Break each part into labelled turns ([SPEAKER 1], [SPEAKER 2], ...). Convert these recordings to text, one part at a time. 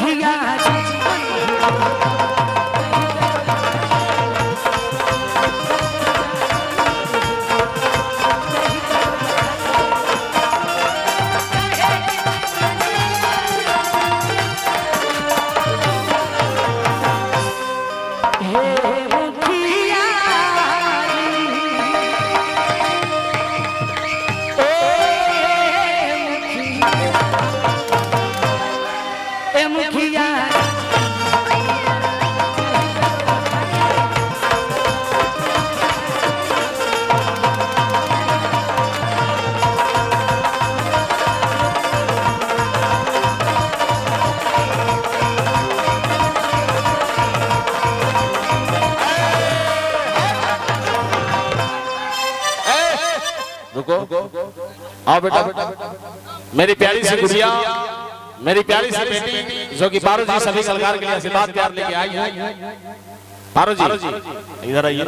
[SPEAKER 1] मुखिया
[SPEAKER 2] आओ बेटा, मेरी प्यारी सी गुड़िया, मेरी प्यारी सी बेटी जो कि पारो जी सभी कलाकार के लिए आशीर्वाद प्यार लेके आई है। पारो जी इधर आइए।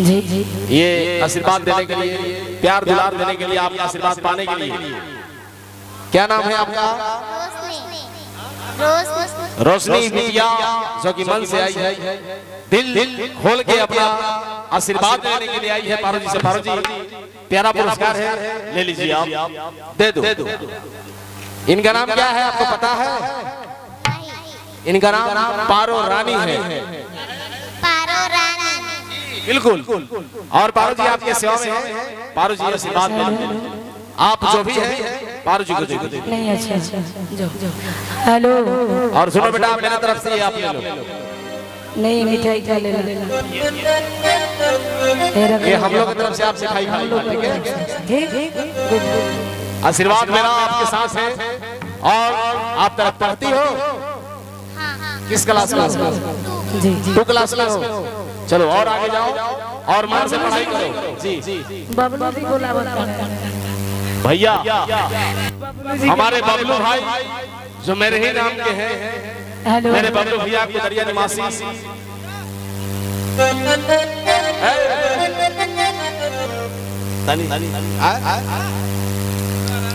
[SPEAKER 1] जी जी
[SPEAKER 2] ये आशीर्वाद देने के लिए, प्यार दुलार देने के लिए, आपका आशीर्वाद पाने के लिए, क्या नाम है आपका? रोशनी बिटिया जो कि मन से आई है, दिल खोल के अपना आशीर्वाद देने के लिए आई है पारो जी से। पारो जी प्यारा पुरस्कार है, ले लीजिए आप, दे दो। इनका नाम क्या है आपको पता है? इनका नाम पारो रानी है।
[SPEAKER 3] पारो रानी
[SPEAKER 2] बिल्कुल। और पारो जी आपके सेवा में है। पारो जी आशीर्वाद दें, आप जो भी है पारो जी को दे।
[SPEAKER 1] नहीं अच्छा जो हेलो।
[SPEAKER 2] और सुनो बेटा, मेरी तरफ से आप ले लो।
[SPEAKER 1] नहीं मिठाई खा लेना।
[SPEAKER 2] ये हम लोग की तरफ से आपसे खाई खाई, ठीक है?
[SPEAKER 1] ठीक।
[SPEAKER 2] आशीर्वाद मेरा आपके साथ है। और आप तरफ पढ़ती हो? किस क्लास में?
[SPEAKER 1] जी जी
[SPEAKER 2] 2 क्लास में हो। चलो और आगे जाओ और मन से पढ़ाई करो। जी
[SPEAKER 1] बबलू भी बोला
[SPEAKER 2] भैया, हमारे बबलू भाई जो मेरे ही नाम के हैं,
[SPEAKER 1] हेलो। मेरे
[SPEAKER 2] बबलू भैया की दरिया निवासी।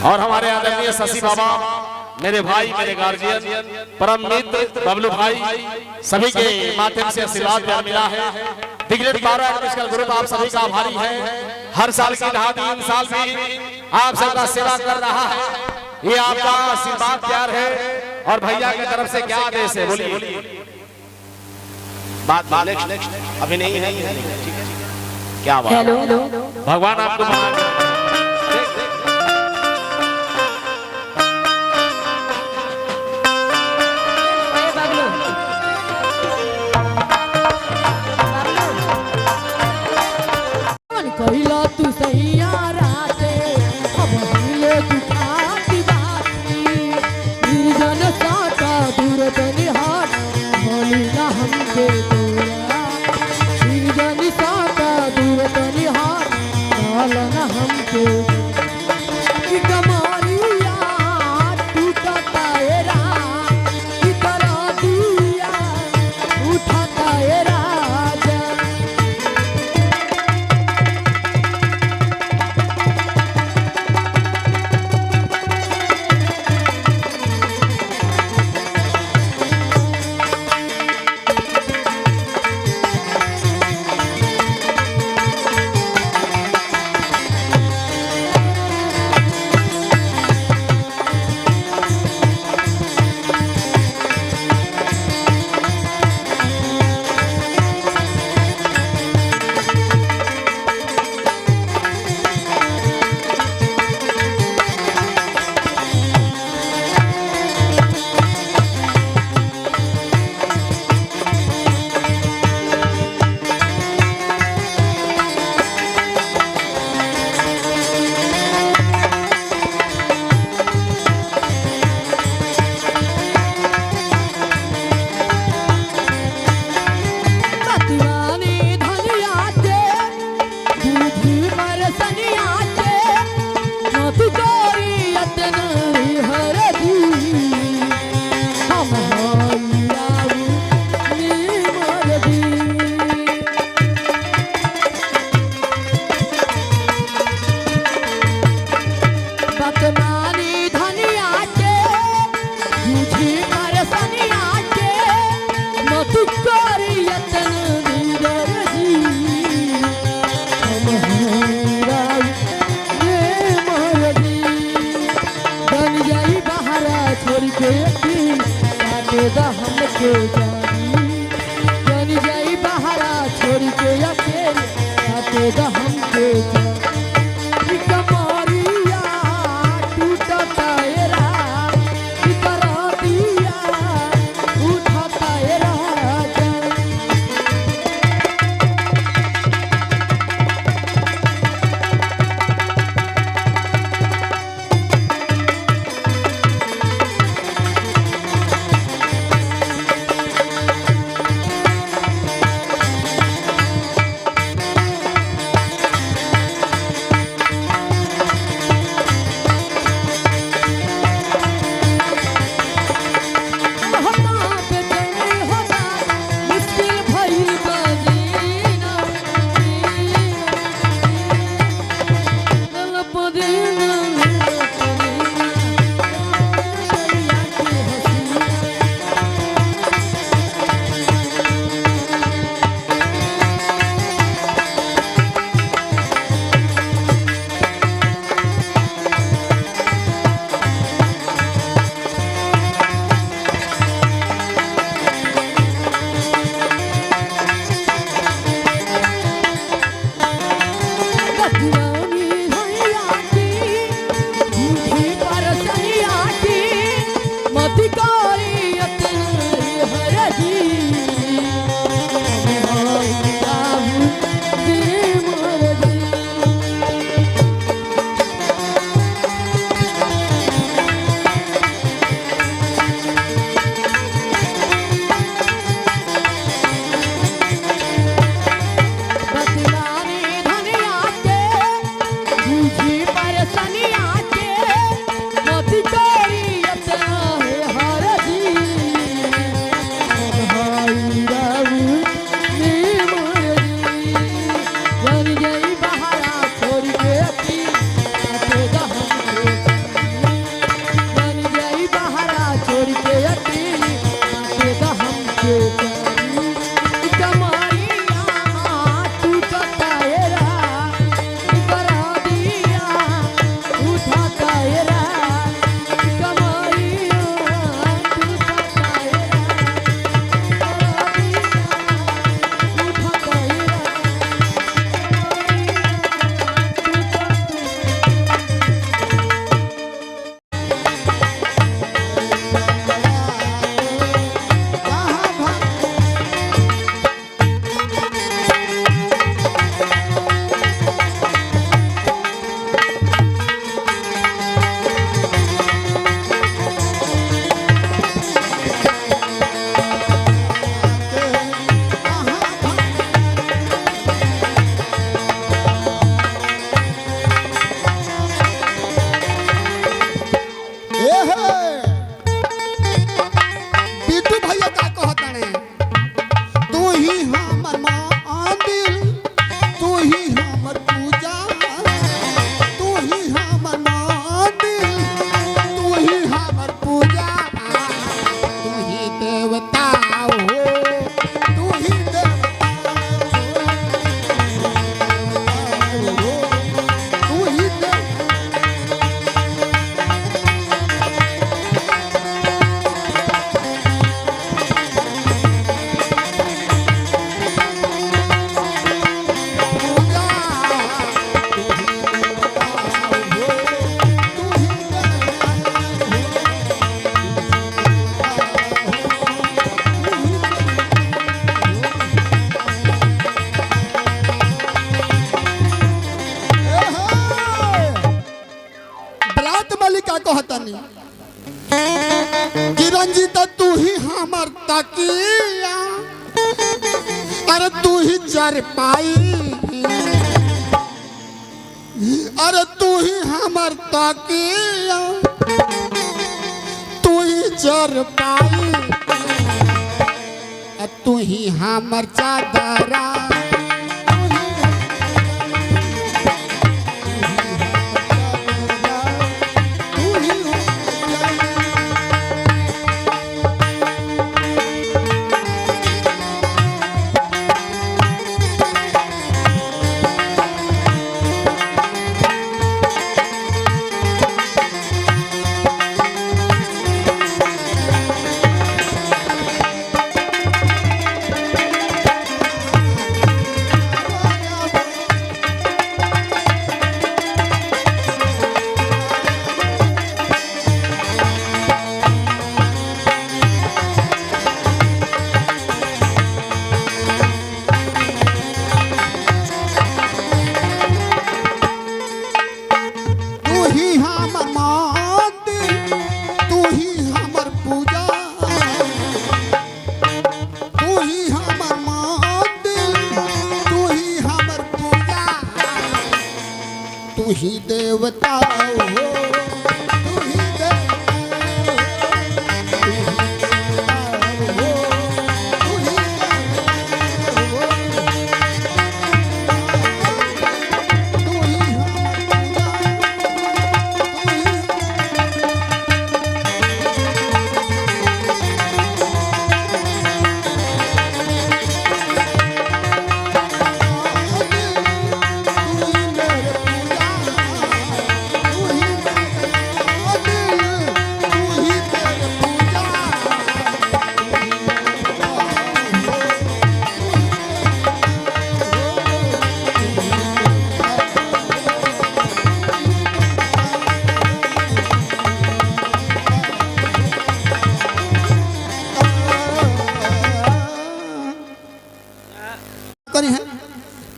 [SPEAKER 2] और हमारे आदरणीय शशि बाबा, मेरे भाई, मेरे गार्जियन, परम मित्र बबलू भाई, सभी के माध्यम से आशीर्वाद प्यार मिला है। दिग्गज 12 म्यूजिकल ग्रुप आप सभी का आभारी है। हर साल की तरह 3 साल भी आप सबका सेवा कर रहा है। ये आपका आशीर्वाद प्यार है। और भैया की तरफ से क्या आदेश है? बोलिए। बात अभी नहीं है, ठीक है? क्या बात?
[SPEAKER 1] हेलो।
[SPEAKER 2] भगवान आपको
[SPEAKER 4] कहिला तू सैया राते अब मिले दुखाती बाती निर्जन साटा दूर बनिहार बोलिला हमके तोरा निर्जन साटा दूर बनिहार बोलना हम दा हमके जानी जानी जाई बहारा छोड़ के अकेले काटे दा हमके जानी कमरिया टूटता एरा करा दिया उठाता एरा
[SPEAKER 5] कहतनी कि रंजीता तू ही हमर तकिया, अरे तू ही जर पाई, अरे तू ही हमर तकिया, तू ही जर पाई, तू ही हमर चादरा। देवता हो तू ही देवता हो, तू ही देवता हो, तू ही देवता हो, तू ही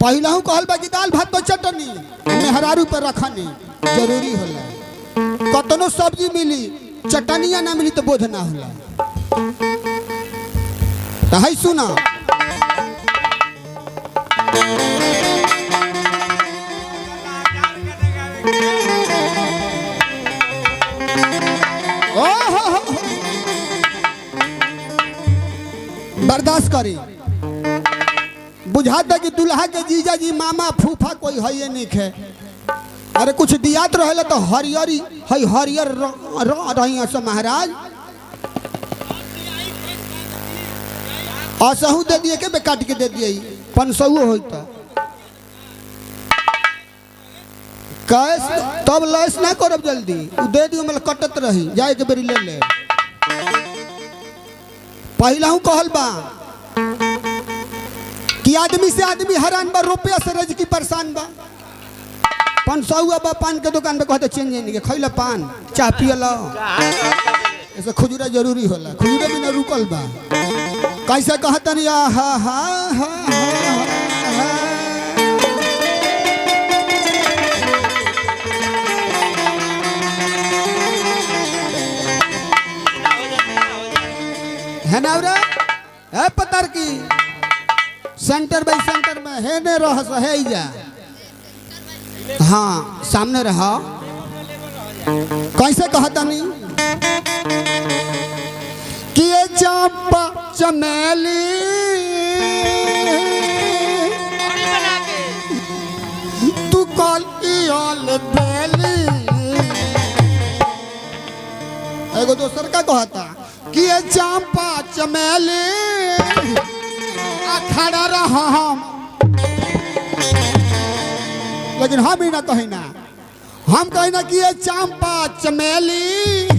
[SPEAKER 5] पहला हूँ कहल बा कि दाल भात पर चटनी मेहरारू पर रखनी जरूरी होला। कतनो सब्जी मिली चटनिया ना मिली तो बोझ ना होला। तो है सुना बर्दाश्त करी। बुझाता कि दुल्हा के जीजा जी मामा फूफा कोई है नहीं खे। अरे कुछ दियात रहे तो हरियरी है हरियर रही सब महाराज असहू दे दिए के बे काट के दे दिए 500 हो तो कैश तब लैस ना करब जल्दी दे दियो मतलब कटत रही जाए के बेरी ले ले। पहला हूँ कहल बा कि आदमी से आदमी हैरान बा रुपया से रज की परेशान बा। 500 बा पान के दुकान पे कहते चेंज नहीं के खैला पान चाह पियला ऐसे खुजूरा जरूरी होला। खुजूरा भी ना रुकल बा कैसे कहता नहीं हा हा हा है ना है पतर की सेंटर बाई सेंटर में है ने रह है जा। हाँ सामने रहा कैसे कहता नहीं कि ये चंपा चमेली तू कल बेली। एगो दोसर का कहता कि ये चंपा चमेली खड़ा रहा हम लेकिन हम ही ना कही ना हम कही ना कि ये चंपा चमेली